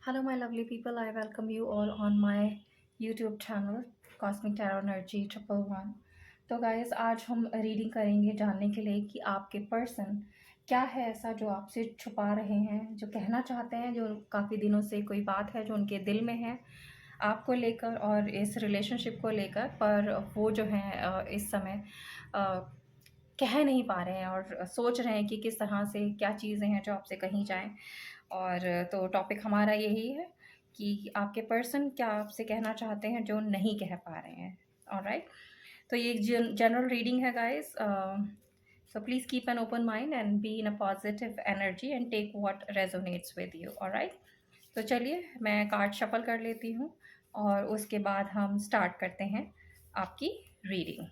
Hello, my lovely people. I welcome you all on my YouTube channel Cosmic Tarot Energy 111। तो guys आज हम reading करेंगे जानने के लिए कि आपके पर्सन क्या है ऐसा जो आपसे छुपा रहे हैं, जो कहना चाहते हैं, जो काफ़ी दिनों से कोई बात है जो उनके दिल में है आपको लेकर और इस रिलेशनशिप को लेकर, पर वो जो है इस समय कह नहीं पा रहे हैं और सोच रहे हैं कि किस तरह से क्या चीज़ें हैं जो आपसे कही जाएँ। और तो टॉपिक हमारा यही है कि आपके पर्सन क्या आपसे कहना चाहते हैं जो नहीं कह पा रहे हैं। ऑलराइट, तो ये एक जनरल रीडिंग है guys. So please keep an open mind and be in a positive energy and take what resonates with you. Alright, तो चलिए मैं कार्ड शफल कर लेती हूँ और उसके बाद हम स्टार्ट करते हैं आपकी रीडिंग।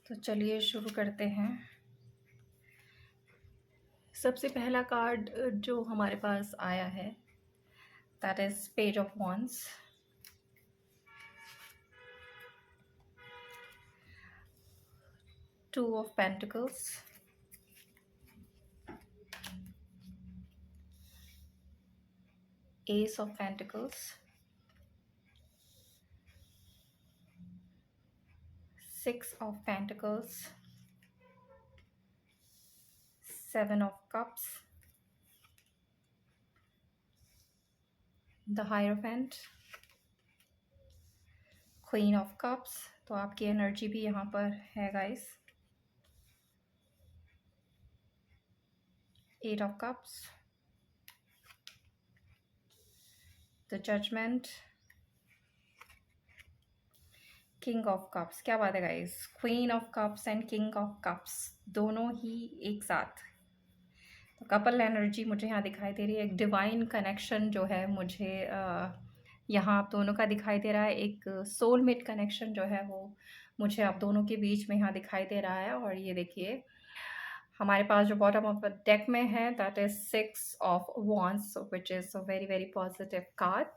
तो चलिए शुरू करते हैं। सबसे पहला कार्ड जो हमारे पास आया है that is page of wands, two of pentacles, ace of pentacles, six of pentacles, seven of cups, the hierophant, queen of cups. तो आपकी एनर्जी भी यहाँ पर है guys. Eight of cups, the judgement, king of cups. क्या बात है guys, queen of cups and king of cups दोनों ही एक साथ। तो कपल एनर्जी मुझे यहाँ दिखाई दे रही है। एक डिवाइन कनेक्शन जो है मुझे यहाँ आप दोनों का दिखाई दे रहा है। एक सोलमेट कनेक्शन जो है वो मुझे आप दोनों के बीच में यहाँ दिखाई दे रहा है। और ये देखिए हमारे पास जो बॉटम ऑफ द डेक में है that is six of wands which is a very very positive card.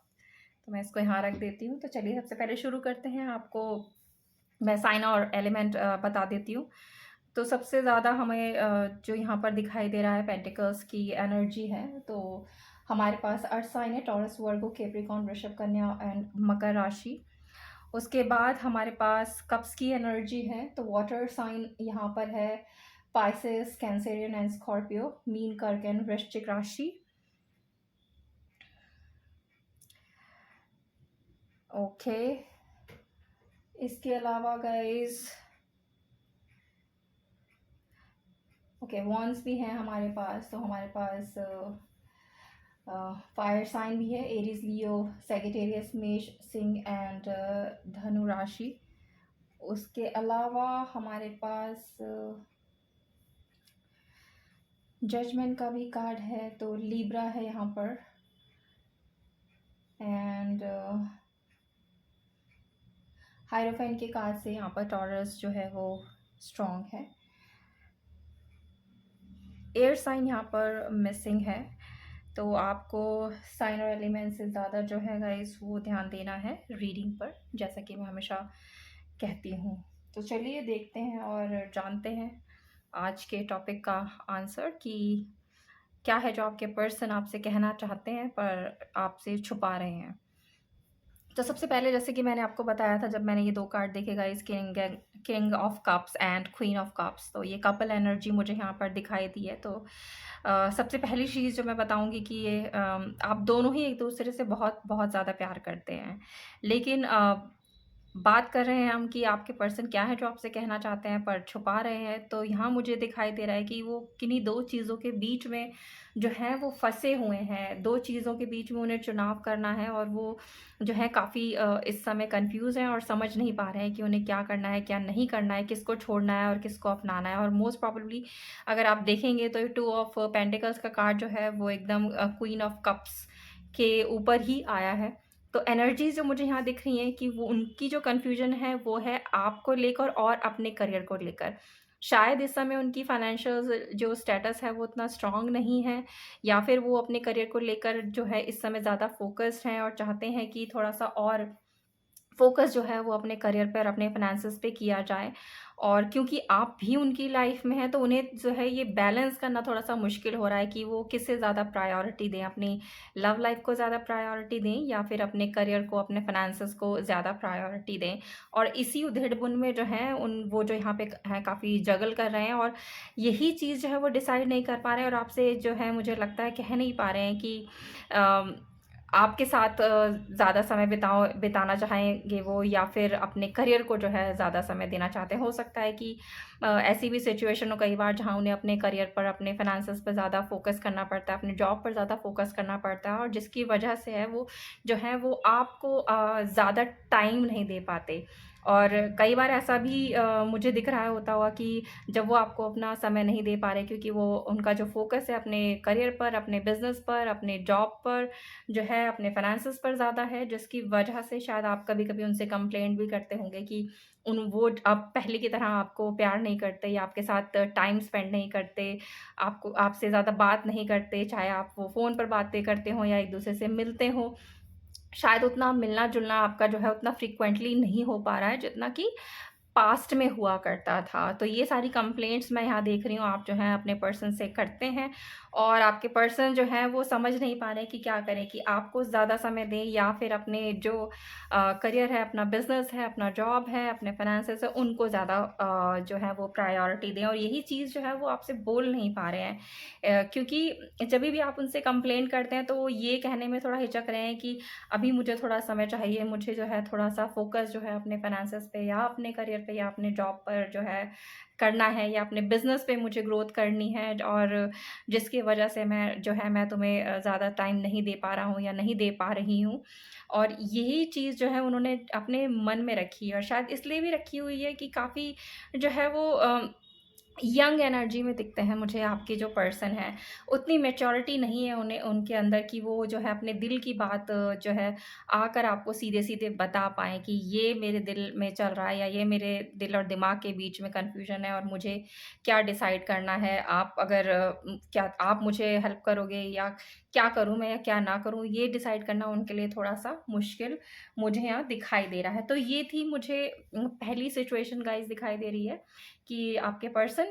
तो मैं इसको यहाँ रख देती हूँ। तो चलिए सबसे पहले शुरू करते हैं। आपको मैं साइन और एलिमेंट बता देती हूँ। तो सबसे ज़्यादा हमें जो यहाँ पर दिखाई दे रहा है पेंटिकल्स की एनर्जी है। तो हमारे पास अर्थ साइन है, टॉरस, वर्गो, कैप्रिकॉर्न, वृषभ, कन्या एंड मकर राशि। उसके बाद हमारे पास कप्स की एनर्जी है। तो वाटर साइन यहाँ पर है, Pisces, Cancerian and Scorpio, mean, कर्क एंड वृश्चिक राशि। ओके, इसके अलावा गाइस ओके वॉन्स भी हैं हमारे पास। तो हमारे पास फायर साइन भी है, एरीज, लियो, सेगिटेरियस, मेष, सिंह एंड धनु राशि। उसके अलावा हमारे पास जजमेंट का भी कार्ड है। तो लिब्रा है यहाँ पर एंड हायरोफेंट के कार्ड से यहाँ पर टॉरस जो है वो स्ट्रॉन्ग है। एयर साइन यहाँ पर मिसिंग है। तो आपको साइन और एलिमेंट से ज़्यादा जो है गाइस वो ध्यान देना है रीडिंग पर, जैसा कि मैं हमेशा कहती हूँ। तो चलिए देखते हैं और जानते हैं आज के टॉपिक का आंसर कि क्या है जो आपके पर्सन आपसे कहना चाहते हैं पर आपसे छुपा रहे हैं। तो सबसे पहले जैसे कि मैंने आपको बताया था जब मैंने ये दो कार्ड देखे guys, king of cups and queen of cups, तो ये कपल एनर्जी मुझे यहाँ पर दिखाई दी है। तो सबसे पहली चीज़ जो मैं बताऊंगी कि ये आप दोनों ही एक दूसरे से बहुत बहुत ज़्यादा प्यार करते हैं। लेकिन बात कर रहे हैं हम कि आपके पर्सन क्या है जो आपसे कहना चाहते हैं पर छुपा रहे हैं। तो यहाँ मुझे दिखाई दे रहा है कि वो किन्हीं दो चीज़ों के बीच में जो है वो फंसे हुए हैं। दो चीज़ों के बीच में उन्हें चुनाव करना है और वो जो है काफ़ी इस समय कंफ्यूज हैं और समझ नहीं पा रहे हैं कि उन्हें क्या करना है, क्या नहीं करना है, किसको छोड़ना है और किसको अपनाना है। और मोस्ट प्रॉब्लली अगर आप देखेंगे तो टू ऑफ पेंटिकल्स का कार्ड जो है वो एकदम क्वीन ऑफ कप्स के ऊपर ही आया है। तो एनर्जीज़ जो मुझे यहाँ दिख रही हैं कि वो उनकी जो कन्फ्यूज़न है वो है आपको लेकर और अपने करियर को लेकर। शायद इस समय उनकी फाइनेंशियल जो स्टेटस है वो उतना स्ट्रॉन्ग नहीं है, या फिर वो अपने करियर को लेकर जो है इस समय ज़्यादा फ़ोकस्ड हैं और चाहते हैं कि थोड़ा-सा और फ़ोकस जो है वो अपने करियर पे और अपने फ़ाइनेंसेस पे किया जाए। और क्योंकि आप भी उनकी लाइफ़ में हैं, तो उन्हें जो है ये बैलेंस करना थोड़ा-सा मुश्किल हो रहा है कि वो किसे ज़्यादा प्रायोरिटी दें, अपनी लव लाइफ़ को ज़्यादा प्रायोरिटी दें या फिर अपने करियर को, अपने फ़ाइनेंसेस को ज़्यादा प्रायोरिटी दें। और इसी उधेड़-बुन में जो है वो जो यहाँ पे हैं काफ़ी जगल कर रहे हैं, और यही चीज़ जो है वो डिसाइड नहीं कर पा रहे हैं, और आपसे जो है मुझे लगता है कह नहीं पा रहे हैं कि अ आपके साथ ज़्यादा समय बिताना चाहेंगे वो, या फिर अपने करियर को जो है ज़्यादा समय देना चाहते हैं। हो सकता है कि ऐसी भी सिचुएशन हो कई बार जहाँ उन्हें अपने करियर पर, अपने फाइनेंसेस पर ज़्यादा फ़ोकस करना पड़ता है, अपने जॉब पर ज़्यादा फ़ोकस करना पड़ता है, और जिसकी वजह से है वो जो है वो आपको ज़्यादा टाइम नहीं दे पाते। और कई बार ऐसा भी मुझे दिख रहा होता हुआ कि जब वो आपको अपना समय नहीं दे पा रहे, क्योंकि वो उनका जो फ़ोकस है अपने करियर पर, अपने बिज़नेस पर, अपने जॉब पर जो है, अपने फाइनेंसेस पर ज़्यादा है, जिसकी वजह से शायद आप कभी-कभी उनसे कंप्लेंट भी करते होंगे कि वो अब पहले की तरह आपको प्यार नहीं करते या आपके साथ टाइम स्पेंड नहीं करते, आपसे ज़्यादा बात नहीं करते, चाहे आप वो फ़ोन पर बातें करते हों या एक-दूसरे से मिलते हों। शायद उतना मिलना-जुलना आपका जो है उतना फ्रीक्वेंटली नहीं हो पा रहा है जितना कि पास्ट में हुआ करता था। तो ये सारी कंप्लेंट्स मैं यहाँ देख रही हूँ आप जो हैं अपने पर्सन से करते हैं, और आपके पर्सन जो हैं वो समझ नहीं पा रहे हैं कि क्या करें, कि आपको ज़्यादा समय दें या फिर अपने जो करियर है, अपना बिज़नेस है, अपना जॉब है, अपने फाइनेंसेस है, उनको ज़्यादा जो है वो प्रायोरिटी दें, और यही चीज़ जो है वो आपसे बोल नहीं पा रहे हैं। क्योंकि जभी भी आप उनसे कंप्लेंट करते हैं तो वो ये कहने में थोड़ा हिचक रहे हैं कि अभी मुझे थोड़ा समय चाहिए, मुझे जो है थोड़ा-सा फ़ोकस जो है अपने फाइनेंसेस पे या अपने करियर पे या अपने जॉब पर जो है करना है, या अपने बिज़नेस पे मुझे ग्रोथ करनी है, और जिसकी वजह से मैं तुम्हें ज़्यादा टाइम नहीं दे पा रहा हूँ या नहीं दे पा रही हूँ। और यही चीज़ जो है उन्होंने अपने मन में रखी है, और शायद इसलिए भी रखी हुई है कि काफ़ी जो है वो यंग एनर्जी में दिखते हैं मुझे आपके जो पर्सन हैं। उतनी मैच्योरिटी नहीं है उन्हें, उनके अंदर, कि वो जो है अपने दिल की बात जो है आकर आपको सीधे-सीधे बता पाएँ कि ये मेरे दिल में चल रहा है, या ये मेरे दिल और दिमाग के बीच में कन्फ्यूज़न है और मुझे क्या डिसाइड करना है। आप अगर क्या आप मुझे हेल्प करोगे, या क्या करूँ मैं या क्या ना करूँ? ये डिसाइड करना उनके लिए थोड़ा-सा मुश्किल मुझे यहाँ दिखाई दे रहा है। तो ये थी मुझे पहली सिचुएशन गाइज़ दिखाई दे रही है कि आपके पर्सन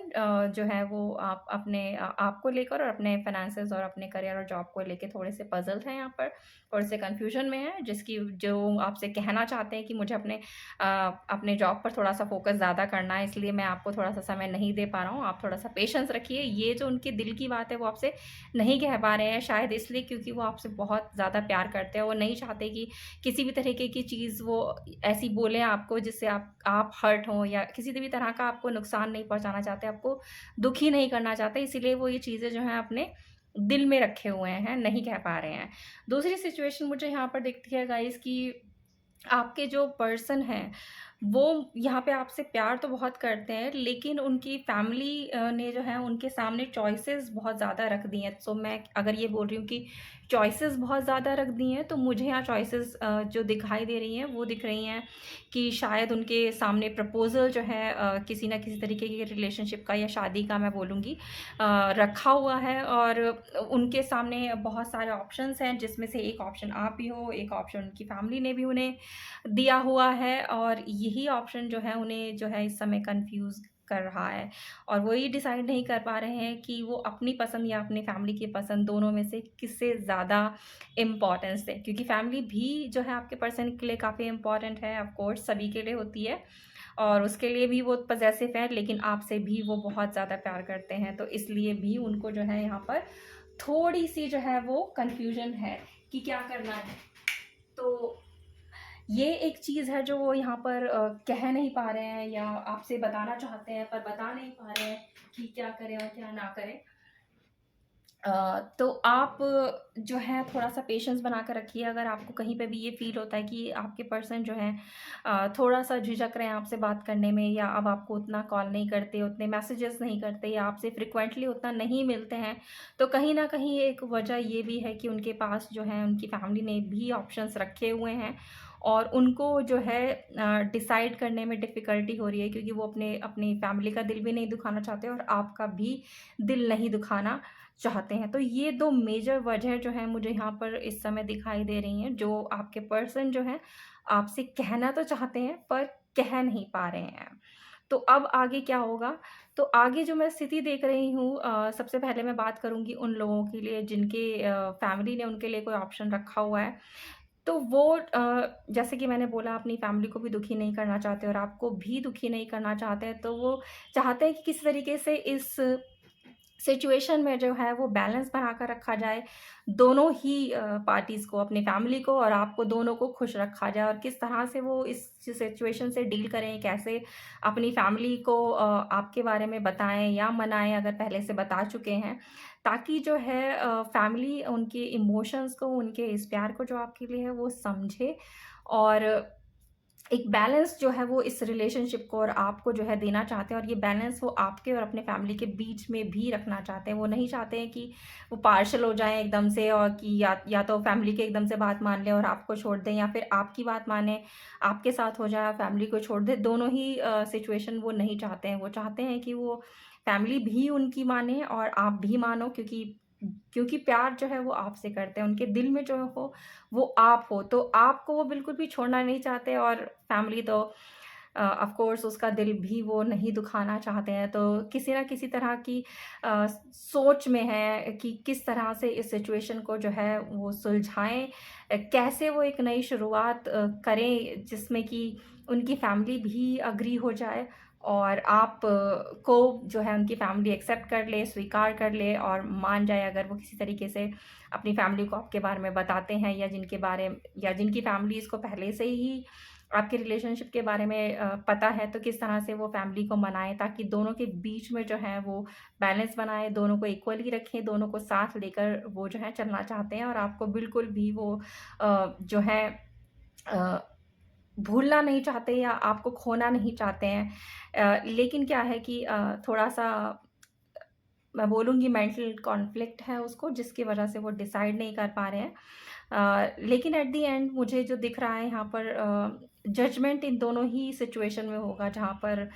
जो है वो आपको लेकर और अपने फाइनेंसेस और अपने करियर और जॉब को लेके थोड़े-से पज़ल्ड हैं यहाँ पर, थोड़े-से कन्फ्यूज़न में हैं, जिसकी जो आपसे कहना चाहते हैं कि मुझे अपने जॉब पर थोड़ा-सा फ़ोकस ज़्यादा करना है, इसलिए मैं आपको थोड़ा-सा समय नहीं दे पा रहा हूँ, आप थोड़ा-सा पेशेंस रखिए। ये जो उनके दिल की बात है वो आपसे नहीं कह पा रहे हैं, शायद इसलिए क्योंकि वो आपसे बहुत ज़्यादा प्यार करते हैं। वो नहीं चाहते कि किसी भी तरीके की चीज़ वो ऐसी बोलें आपको जिससे आप हर्ट हों, या किसी भी तरह का आपको नुकसान नहीं पहुँचाना चाहते, आपको दुखी नहीं करना चाहते, इसीलिए वो ये चीज़ें जो हैं अपने दिल में रखे हुए हैं, नहीं कह पा रहे हैं। दूसरी सिचुएशन मुझे यहाँ पर दिखती है गाइज़ कि आपके जो पर्सन हैं, वो यहाँ पे आपसे प्यार तो बहुत करते हैं, लेकिन उनकी फैमिली ने जो है उनके सामने चॉइसेस बहुत ज़्यादा रख दी हैं। सो मैं अगर ये बोल रही हूँ कि चॉइसेस बहुत ज़्यादा रख दी हैं, तो मुझे यहाँ चॉइसेस जो दिखाई दे रही हैं, वो दिख रही हैं कि शायद उनके सामने प्रपोज़ल जो है किसी न किसी तरीके की रिलेशनशिप का या शादी का मैं बोलूँगी रखा हुआ है, और उनके सामने बहुत सारे ऑप्शंस हैं, जिसमें से एक ऑप्शन आप भी हो, एक ऑप्शन उनकी फैमिली ने भी उन्हें दिया हुआ है, और यही ऑप्शन जो है उन्हें जो है इस समय कन्फ्यूज़ कर रहा है, और वो ये डिसाइड नहीं कर पा रहे हैं कि वो अपनी पसंद या अपनी फैमिली की पसंद दोनों में से किससे ज़्यादा इम्पोर्टेंस दें। क्योंकि फैमिली भी जो है आपके पर्सन के लिए काफ़ी इम्पोर्टेंट है, ऑफ कोर्स सभी के लिए होती है, और उसके लिए भी वो पॉसेसिव है, लेकिन आपसे भी वो बहुत ज़्यादा प्यार करते हैं, तो इसलिए भी उनको जो है यहाँ पर थोड़ी-सी जो है वो कन्फ्यूज़न है कि क्या करना है। तो ये एक चीज़ है जो वो यहाँ पर कह नहीं पा रहे हैं, या आपसे बताना चाहते हैं पर बता नहीं पा रहे हैं कि क्या करें और क्या ना करें। तो आप जो है थोड़ा-सा पेशेंस बना कर रखिए। अगर आपको कहीं पे भी ये फ़ील होता है कि आपके पर्सन जो हैं थोड़ा-सा झिझक रहे हैं आपसे बात करने में, या अब आपको उतना कॉल नहीं करते, उतने मैसेजेस नहीं करते, या आपसे फ्रीक्वेंटली उतना नहीं मिलते हैं, तो कहीं न कहीं एक वजह ये भी है कि उनके पास जो है उनकी फैमिली ने भी ऑप्शंस रखे हुए हैं, और उनको जो है डिसाइड करने में डिफ़िकल्टी हो रही है, क्योंकि वो अपने अपनी फैमिली का दिल भी नहीं दुखाना चाहते और आपका भी दिल नहीं दुखाना चाहते हैं। तो ये 2 मेजर वजह जो हैं मुझे यहाँ पर इस समय दिखाई दे रही हैं, जो आपके पर्सन जो हैं आपसे कहना तो चाहते हैं पर कह नहीं पा रहे हैं। तो अब आगे क्या होगा? तो आगे जो मैं स्थिति देख रही हूँ, सबसे पहले मैं बात करूँगी उन लोगों के लिए जिनके फैमिली ने उनके लिए कोई ऑप्शन रखा हुआ है। तो वो जैसे कि मैंने बोला, अपनी फैमिली को भी दुखी नहीं करना चाहते और आपको भी दुखी नहीं करना चाहते हैं, तो वो चाहते हैं कि किसी तरीके से इस सिचुएशन में जो है वो बैलेंस बनाकर रखा जाए। दोनों ही पार्टीज़ को, अपनी फैमिली को और आपको, दोनों को खुश रखा जाए, और किस तरह से वो इस सिचुएशन से डील करें, कैसे अपनी फैमिली को आपके बारे में बताएँ या मनाएँ अगर पहले से बता चुके हैं। ताकि जो है फैमिली उनके इमोशंस को, उनके इस प्यार को जो आपके लिए है वो समझे, और एक बैलेंस जो है वो इस रिलेशनशिप को और आपको जो है देना चाहते हैं, और ये बैलेंस वो आपके और अपने फैमिली के बीच में भी रखना चाहते हैं। वो नहीं चाहते हैं कि वो पार्शियल हो जाएँ एकदम से, और कि या तो फैमिली की एकदम से बात मान लें और आपको छोड़ दें, या फिर आपकी बात मानें, आपके साथ हो जाए, फैमिली को छोड़ दें। दोनों ही सिचुएशन वो नहीं चाहते हैं। वो चाहते हैं कि वो फैमिली भी उनकी माने और आप भी मानो, क्योंकि क्योंकि प्यार जो है वो आपसे करते हैं। उनके दिल में जो हो वो आप हो, तो आपको वो बिल्कुल भी छोड़ना नहीं चाहते, और फैमिली तो ऑफ़ कोर्स उसका दिल भी वो नहीं दुखाना चाहते हैं। तो किसी न किसी तरह की सोच में है कि किस तरह से इस सिचुएशन को जो है वो सुलझाएँ। कैसे वो एक नई शुरुआत करें जिसमें कि उनकी फैमिली भी एग्री हो जाए, और आप को जो है उनकी फैमिली एक्सेप्ट कर ले, स्वीकार कर ले और मान जाए, अगर वो किसी तरीके से अपनी फैमिली को आपके बारे में बताते हैं, या जिनकी फैमिलीज़ को पहले से ही आपके रिलेशनशिप के बारे में पता है, तो किस तरह से वो फैमिली को मनाएँ, ताकि दोनों के बीच में जो है वो बैलेंस बनाएँ, दोनों को इक्वली रखें, दोनों को साथ लेकर वो जो है चलना चाहते हैं, और आपको बिल्कुल भी वो जो है अ, भूलना नहीं चाहते या आपको खोना नहीं चाहते हैं। लेकिन क्या है कि थोड़ा-सा मैं बोलूँगी मेंटल कॉन्फ्लिक्ट है उसको, जिसकी वजह से वो डिसाइड नहीं कर पा रहे हैं। लेकिन एट द एंड मुझे जो दिख रहा है यहाँ पर, जजमेंट इन दोनों ही सिचुएशन में होगा, जहाँ पर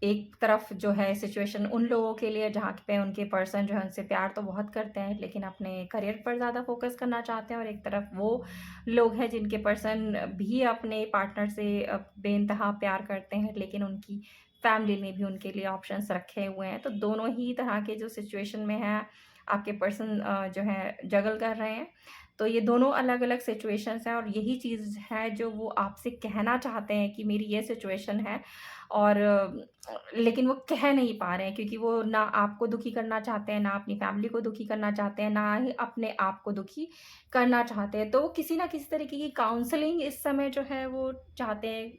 एक तरफ जो है सिचुएशन उन लोगों के लिए जहाँ पे उनके पर्सन जो है उनसे प्यार तो बहुत करते हैं, लेकिन अपने करियर पर ज़्यादा फ़ोकस करना चाहते हैं, और एक तरफ वो लोग हैं जिनके पर्सन भी अपने पार्टनर से बेइंतहा प्यार करते हैं, लेकिन उनकी फैमिली ने भी उनके लिए ऑप्शंस रखे हुए हैं। तो दोनों ही तरह के जो सिचुएशन में हैं, आपके पर्सन जो है जगल कर रहे हैं। तो ये दोनों अलग-अलग सिचुएशंस हैं, और यही चीज़ है जो वो आपसे कहना चाहते हैं कि मेरी ये सिचुएशन है, और लेकिन वो कह नहीं पा रहे हैं, क्योंकि वो ना आपको दुखी करना चाहते हैं, ना अपनी फैमिली को दुखी करना चाहते हैं, ना ही अपने आप को दुखी करना चाहते हैं। तो वो किसी न किसी तरीके की काउंसलिंग इस समय जो है वो चाहते हैं।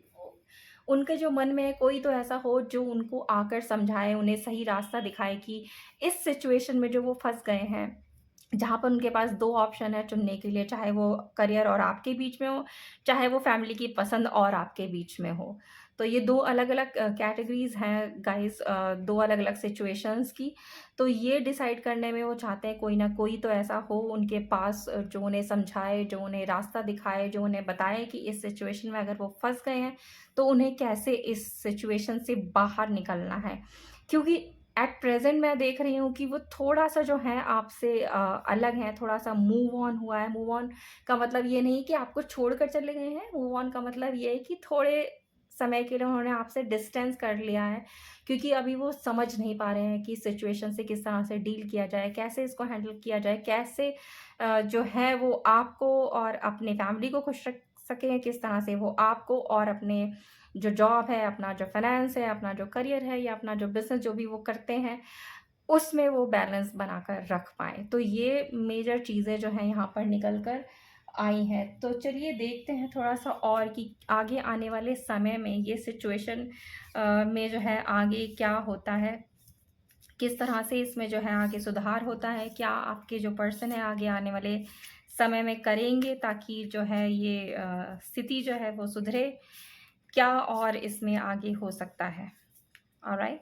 उनके जो मन में कोई तो ऐसा हो जो उनको आकर समझाए, उन्हें सही रास्ता दिखाए कि इस सिचुएशन में जो वो फँस गए हैं, जहाँ पर उनके पास 2 ऑप्शन है चुनने के लिए, चाहे वो करियर और आपके बीच में हो, चाहे वो फैमिली की पसंद और आपके बीच में हो। तो ये 2 अलग-अलग कैटेगरीज़ हैं गाइज़, 2 अलग-अलग सिचुएशंस की। तो ये डिसाइड करने में वो चाहते हैं कोई ना कोई तो ऐसा हो उनके पास, जो उन्हें समझाए, जो उन्हें रास्ता दिखाए, जो उन्हें बताए कि इस सिचुएशन में अगर वो फँस गए हैं, तो उन्हें कैसे इस सिचुएशन से बाहर निकलना है। क्योंकि एट प्रेज़ेंट मैं देख रही हूँ कि वो थोड़ा-सा जो है आपसे अलग हैं, थोड़ा-सा मूव ऑन हुआ है। मूव ऑन का मतलब ये नहीं कि आपको छोड़कर चले गए हैं, मूव ऑन का मतलब ये है कि थोड़े समय के लिए उन्होंने आपसे डिस्टेंस कर लिया है, क्योंकि अभी वो समझ नहीं पा रहे हैं कि सिचुएशन से किस तरह से डील किया जाए, कैसे इसको हैंडल किया जाए, कैसे जो है वो आपको और अपनी फैमिली को खुश रख सकें, किस तरह से वो आपको और अपने जो जॉब है, अपना जो फाइनेंस है, अपना जो करियर है, या अपना जो बिज़नेस जो भी वो करते हैं, उसमें वो बैलेंस बनाकर रख पाएँ। तो ये मेजर चीज़ें जो हैं यहाँ पर निकल कर आई हैं। तो चलिए देखते हैं थोड़ा-सा और कि आगे आने वाले समय में ये सिचुएशन में जो है आगे क्या होता है। किस तरह से इसमें जो है आगे सुधार होता है, क्या आपके जो पर्सन है आगे आने वाले समय में करेंगे ताकि जो है ये स्थिति जो है वो सुधरे, क्या और इसमें आगे हो सकता है। ऑलराइट।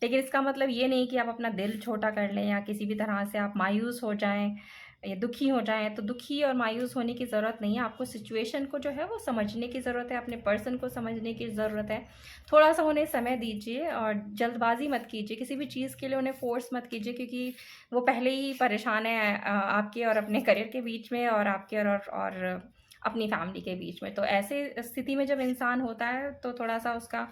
लेकिन इसका मतलब ये नहीं कि आप अपना दिल छोटा कर लें या किसी भी तरह से आप मायूस हो जाएं या दुखी हो जाएं। तो दुखी और मायूस होने की ज़रूरत नहीं है, आपको सिचुएशन को जो है वो समझने की ज़रूरत है, अपने पर्सन को समझने की ज़रूरत है। थोड़ा सा उन्हें समय दीजिए और जल्दबाजी मत कीजिए, किसी भी चीज़ के लिए उन्हें फोर्स मत कीजिए, क्योंकि वो पहले ही परेशान है आपके और अपने करियर के बीच में, और आपके और अपनी फैमिली के बीच में। तो ऐसे स्थिति में जब इंसान होता है तो थोड़ा सा उसका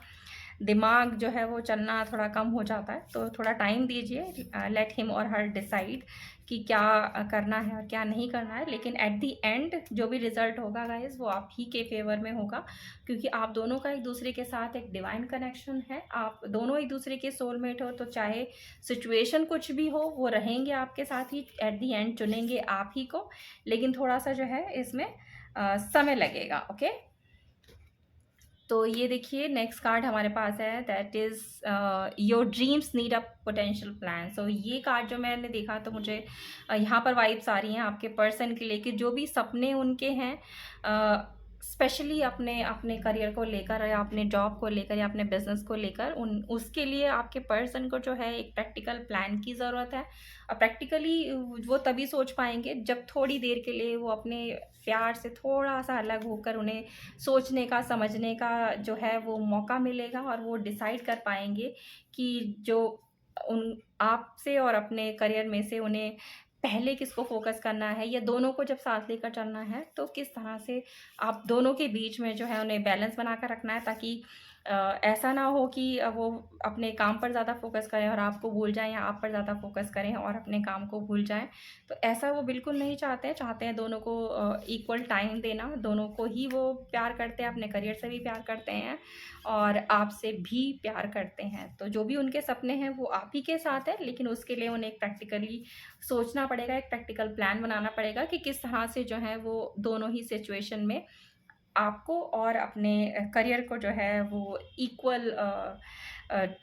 दिमाग जो है वो चलना थोड़ा कम हो जाता है। तो थोड़ा टाइम दीजिए, लेट हिम और हर डिसाइड कि क्या करना है और क्या नहीं करना है। लेकिन एट दी एंड जो भी रिजल्ट होगा गाइस वो आप ही के फेवर में होगा, क्योंकि आप दोनों का एक दूसरे के साथ एक डिवाइन कनेक्शन है, आप दोनों एक दूसरे के सोलमेट हो। तो चाहे सिचुएशन कुछ भी हो वो रहेंगे आपके साथ ही, एट दी एंड चुनेंगे आप ही को। लेकिन थोड़ा सा जो है इसमें समय लगेगा। ओके। तो ये देखिए नेक्स्ट कार्ड हमारे पास है, that is your dreams need a potential plan. So ये कार्ड जो मैंने देखा तो मुझे यहाँ पर वाइब्स आ रही हैं आपके पर्सन के लिए कि जो भी सपने उनके हैं, स्पेशली अपने अपने करियर को लेकर या अपने जॉब को लेकर या अपने बिजनेस को लेकर, उन उसके लिए आपके पर्सन को जो है एक प्रैक्टिकल प्लान की ज़रूरत है। और प्रैक्टिकली वो तभी सोच पाएंगे जब थोड़ी देर के लिए वो अपने प्यार से थोड़ा सा अलग होकर उन्हें सोचने का समझने का जो है वो मौका मिलेगा, और वो डिसाइड कर पाएंगे कि जो उन आपसे और अपने करियर में से उन्हें पहले किसको फोकस करना है, या दोनों को जब साथ लेकर चलना है तो किस तरह से आप दोनों के बीच में जो है उन्हें बैलेंस बनाकर रखना है, ताकि ऐसा ना हो कि वो अपने काम पर ज़्यादा फोकस करें और आपको भूल जाएं, या आप पर ज़्यादा फोकस करें और अपने काम को भूल जाएं। तो ऐसा वो बिल्कुल नहीं चाहते हैं, चाहते हैं दोनों को इक्वल टाइम देना, दोनों को ही वो प्यार करते हैं, अपने करियर से भी प्यार करते हैं और आपसे भी प्यार करते हैं। तो जो भी उनके सपने हैं वो आप ही के साथ है, लेकिन उसके लिए उन्हें एक प्रैक्टिकली सोचना पड़ेगा, एक प्रैक्टिकल प्लान बनाना पड़ेगा कि किस तरह से जो है वो दोनों ही सिचुएशन में आपको और अपने करियर को जो है वो इक्वल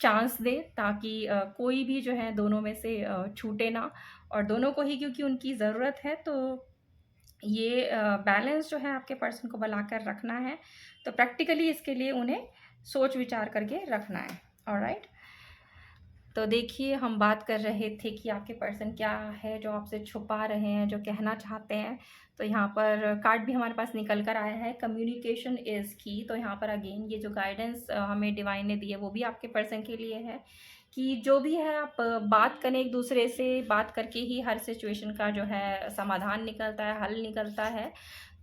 चांस दे, ताकि कोई भी जो है दोनों में से छूटे ना, और दोनों को ही क्योंकि उनकी ज़रूरत है। तो ये बैलेंस जो है आपके पर्सन को बनाकर रखना है, तो प्रैक्टिकली इसके लिए उन्हें सोच विचार करके रखना है। ऑलराइट। तो देखिए हम बात कर रहे थे कि आपके पर्सन क्या है जो आपसे छुपा रहे हैं, जो कहना चाहते हैं। तो यहाँ पर कार्ड भी हमारे पास निकल कर आया है, कम्युनिकेशन इज़ की। तो यहाँ पर अगेन ये जो गाइडेंस हमें डिवाइन ने दी है वो भी आपके पर्सन के लिए है कि जो भी है आप बात करें एक दूसरे से, बात करके ही हर सिचुएशन का जो है समाधान निकलता है, हल निकलता है।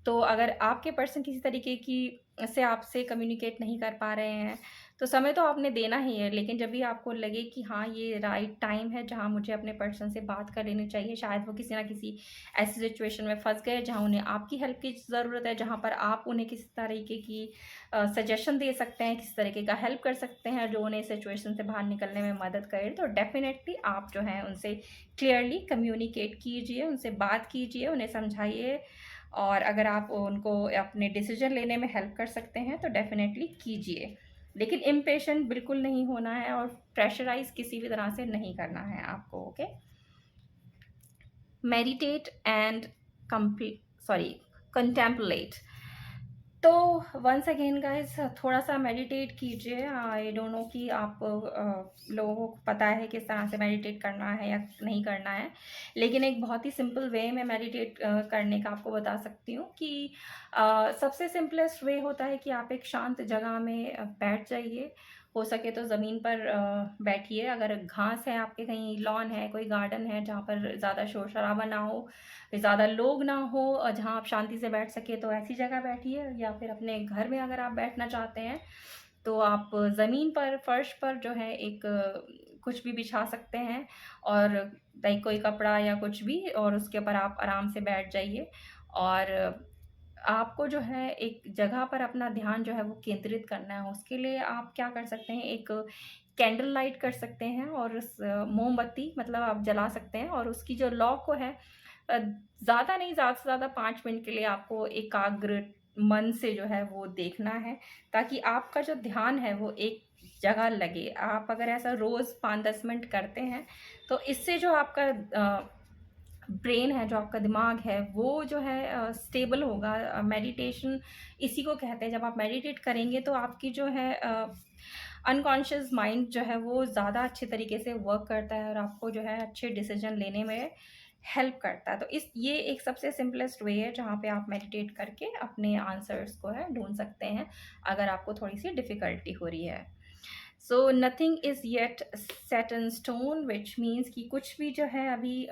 तो अगर आपके पर्सन किसी तरीके की से आपसे कम्युनिकेट नहीं कर पा रहे हैं तो समय तो आपने देना ही है, लेकिन जब भी आपको लगे कि हाँ ये राइट टाइम है जहाँ मुझे अपने पर्सन से बात कर लेनी चाहिए, शायद वो किसी ना किसी ऐसी सिचुएशन में फंस गए जहाँ उन्हें आपकी हेल्प की ज़रूरत है, जहाँ पर आप उन्हें किसी तरीके की सजेशन दे सकते हैं, किसी तरीके का हेल्प कर सकते हैं जो उन्हें सिचुएशन से बाहर निकलने में मदद करे। तो डेफिनेटली आप जो है उनसे क्लियरली कम्युनिकेट कीजिए, उनसे बात कीजिए, उन्हें समझाइए, और अगर आप उनको अपने डिसीजन लेने में हेल्प कर सकते हैं तो डेफिनेटली कीजिए। लेकिन इम्पेशेंट बिल्कुल नहीं होना है और प्रेशराइज किसी भी तरह से नहीं करना है आपको। ओके। Meditate and contemplate. तो वंस अगेन गाइस थोड़ा सा मेडिटेट कीजिए। आई डोंट नो कि आप लोगों को पता है किस तरह से मेडिटेट करना है या नहीं करना है, लेकिन एक बहुत ही सिंपल वे में मेडिटेट करने का आपको बता सकती हूँ कि सबसे सिंपलेस्ट वे होता है कि आप एक शांत जगह में बैठ जाइए, हो सके तो ज़मीन पर बैठिए। अगर घास है आपके, कहीं लॉन है, कोई गार्डन है जहाँ पर ज़्यादा शोर शराबा ना हो, ज़्यादा लोग ना हो, और जहाँ आप शांति से बैठ सके तो ऐसी जगह बैठिए। या फिर अपने घर में अगर आप बैठना चाहते हैं तो आप ज़मीन पर, फर्श पर जो है एक कुछ भी बिछा सकते हैं, और लाइक कोई कपड़ा या कुछ भी, और उसके ऊपर आप आराम से बैठ जाइए। और आपको जो है एक जगह पर अपना ध्यान जो है वो केंद्रित करना है। उसके लिए आप क्या कर सकते हैं, एक कैंडल लाइट कर सकते हैं, और उस मोमबत्ती मतलब आप जला सकते हैं, और उसकी जो लौ को है ज़्यादा नहीं, ज़्यादा से ज़्यादा 5 मिनट के लिए आपको एकाग्र मन से जो है वो देखना है, ताकि आपका जो ध्यान है वो एक जगह लगे। आप अगर ऐसा रोज़ 5-10 मिनट करते हैं, तो इससे जो आपका ब्रेन है, जो आपका दिमाग है, वो जो है स्टेबल होगा। मेडिटेशन इसी को कहते हैं। जब आप मेडिटेट करेंगे तो आपकी जो है अनकॉन्शियस माइंड जो है वो ज़्यादा अच्छे तरीके से वर्क करता है और आपको जो है अच्छे डिसीजन लेने में हेल्प करता है। तो इस ये एक सबसे सिंपलेस्ट वे है जहाँ पे आप मेडिटेट करके अपने आंसर्स को है ढूंढ सकते हैं, अगर आपको थोड़ी सी डिफ़िकल्टी हो रही है। So nothing is yet set in stone, which means कि कुछ भी जो है अभी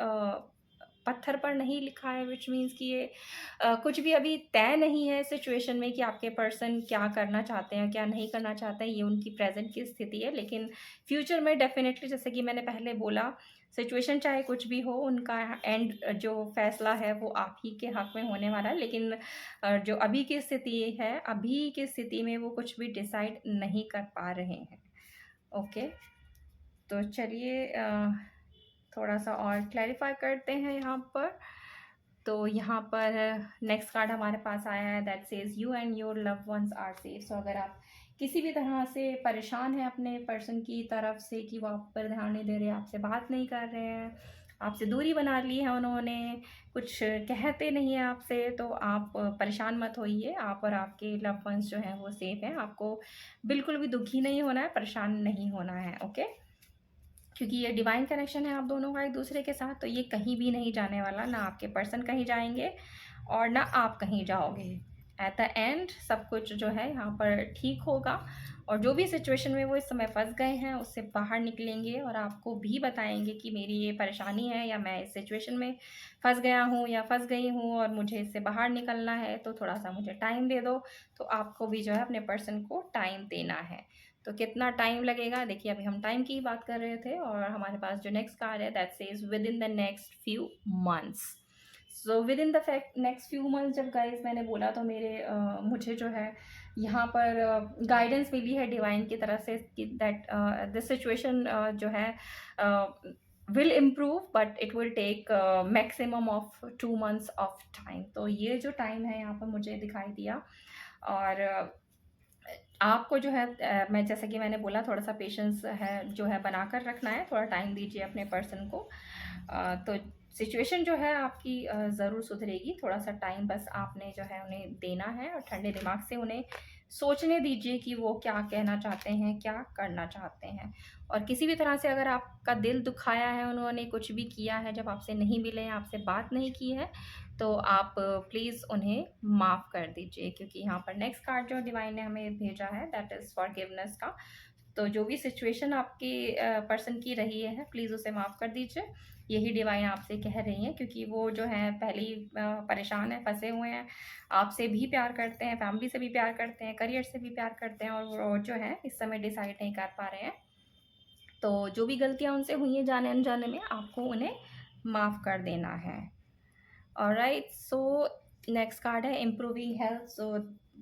पत्थर पर नहीं लिखा है, विच मीन्स कि ये कुछ भी अभी तय नहीं है सिचुएशन में कि आपके पर्सन क्या करना चाहते हैं, क्या नहीं करना चाहते हैं। ये उनकी प्रेजेंट की स्थिति है, लेकिन फ्यूचर में डेफिनेटली, जैसे कि मैंने पहले बोला, सिचुएशन चाहे कुछ भी हो, उनका एंड जो फैसला है वो आप ही के हक में होने वाला है। लेकिन जो अभी की स्थिति है, अभी की स्थिति में वो कुछ भी डिसाइड नहीं कर पा रहे हैं। ओके, तो चलिए थोड़ा सा और क्लैरिफाई करते हैं यहाँ पर। तो यहाँ पर नेक्स्ट कार्ड हमारे पास आया है, that says you and your love ones are safe. So अगर आप किसी भी तरह से परेशान हैं अपने पर्सन की तरफ से कि वो आप पर ध्यान नहीं दे रहे, आपसे बात नहीं कर रहे हैं, आपसे दूरी बना ली है उन्होंने, कुछ कहते नहीं हैं आपसे, तो आप परेशान मत होइए। आप और आपके लव वंस जो हैं वो सेफ हैं। आपको बिल्कुल भी दुखी नहीं होना है, परेशान नहीं होना है। ओके, क्योंकि ये डिवाइन कनेक्शन है आप दोनों का एक दूसरे के साथ, तो ये कहीं भी नहीं जाने वाला। ना आपके पर्सन कहीं जाएंगे और ना आप कहीं जाओगे। एट द एंड सब कुछ जो है यहाँ पर ठीक होगा, और जो भी सिचुएशन में वो इस समय फंस गए हैं उससे बाहर निकलेंगे और आपको भी बताएंगे कि मेरी ये परेशानी है, या मैं इस सिचुएशन में फंस गया हूँ या फंस गई हूँ और मुझे इससे बाहर निकलना है, तो थोड़ा सा मुझे टाइम दे दो। तो आपको भी जो है अपने पर्सन को टाइम देना है। तो कितना टाइम लगेगा, देखिए अभी हम टाइम की बात कर रहे थे, और हमारे पास जो नेक्स्ट कार्ड है that says with in the next few months. So with in the next few months, जब गाइस मैंने बोला तो मुझे जो है यहाँ पर गाइडेंस मिली है डिवाइन की तरफ से कि दैट दिस सिचुएशन जो है will improve, but it will take maximum of 2 months of time. तो ये जो टाइम है यहाँ पर मुझे दिखाई दिया। और आपको जो है मैं जैसा कि मैंने बोला, थोड़ा सा पेशेंस है जो है बनाकर रखना है, थोड़ा टाइम दीजिए अपने पर्सन को। तो सिचुएशन जो है आपकी ज़रूर सुधरेगी। थोड़ा सा टाइम बस आपने जो है उन्हें देना है, और ठंडे दिमाग से उन्हें सोचने दीजिए कि वो क्या कहना चाहते हैं, क्या करना चाहते हैं। और किसी भी तरह से अगर आपका दिल दुखाया है, उन्होंने कुछ भी किया है, जब आपसे नहीं मिले हैं, आपसे बात नहीं की है, तो आप प्लीज़ उन्हें माफ़ कर दीजिए। क्योंकि यहाँ पर नेक्स्ट कार्ड जो डिवाइन ने हमें भेजा है दैट इज़ फॉरगिवनेस का। तो जो भी सिचुएशन आपकी पर्सन की रही है, प्लीज़ उसे माफ़ कर दीजिए। यही डिवाइन आपसे कह रही हैं, क्योंकि वो जो है पहले ही परेशान है, फंसे हुए हैं। आपसे भी प्यार करते हैं, फैमिली से भी प्यार करते हैं, करियर से भी प्यार करते हैं, और वो जो है इस समय डिसाइड नहीं कर पा रहे हैं। तो जो भी गलतियाँ उनसे हुई हैं जाने अनजाने में, आपको उन्हें माफ़ कर देना है। Alright, so next card है improving health. So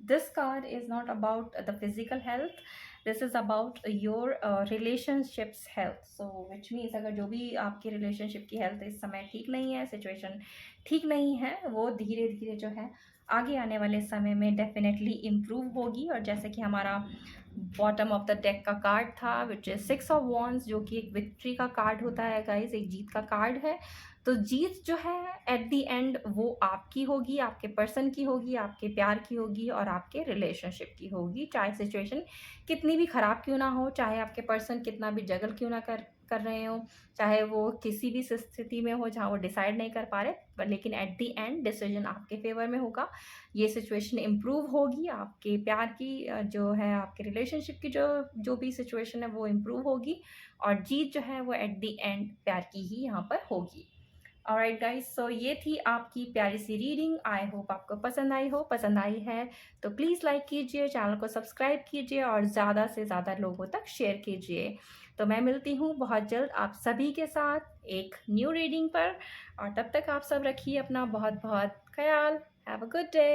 this card is not about the physical health. This is about your relationships health. So which means अगर जो भी आपकी relationship की health इस समय ठीक नहीं है, situation ठीक नहीं है, वो धीरे धीरे जो है आगे आने वाले समय में definitely improve होगी। और जैसे कि हमारा बॉटम ऑफ द डेक का कार्ड था विच इज 6 of Wands, जो कि एक विक्ट्री का कार्ड होता है गाइज, एक जीत का कार्ड है। तो जीत जो है एट द एंड वो आपकी होगी, आपके पर्सन की होगी, आपके प्यार की होगी, और आपके रिलेशनशिप की होगी। चाहे सिचुएशन कितनी भी ख़राब क्यों ना हो, चाहे आपके पर्सन कितना भी जगल क्यों ना कर रहे हो, चाहे वो किसी भी स्थिति में हो जहाँ वो डिसाइड नहीं कर पा रहे, लेकिन एट द एंड डिसीजन आपके फेवर में होगा। ये सिचुएशन इम्प्रूव होगी, आपके प्यार की जो है, आपके रिलेशनशिप की जो भी सिचुएशन है वो इम्प्रूव होगी, और जीत जो है वो एट द एंड प्यार की ही यहाँ पर होगी। ऑलराइट गाइस, सो ये थी आपकी प्यारी सी रीडिंग। आई होप आपको पसंद आई हो। पसंद आई है तो प्लीज़ लाइक कीजिए, चैनल को सब्सक्राइब कीजिए, और ज़्यादा से ज़्यादा लोगों तक शेयर कीजिए। तो मैं मिलती हूँ बहुत जल्द आप सभी के साथ एक न्यू रीडिंग पर, और तब तक आप सब रखिए अपना बहुत बहुत ख्याल। Have a good day.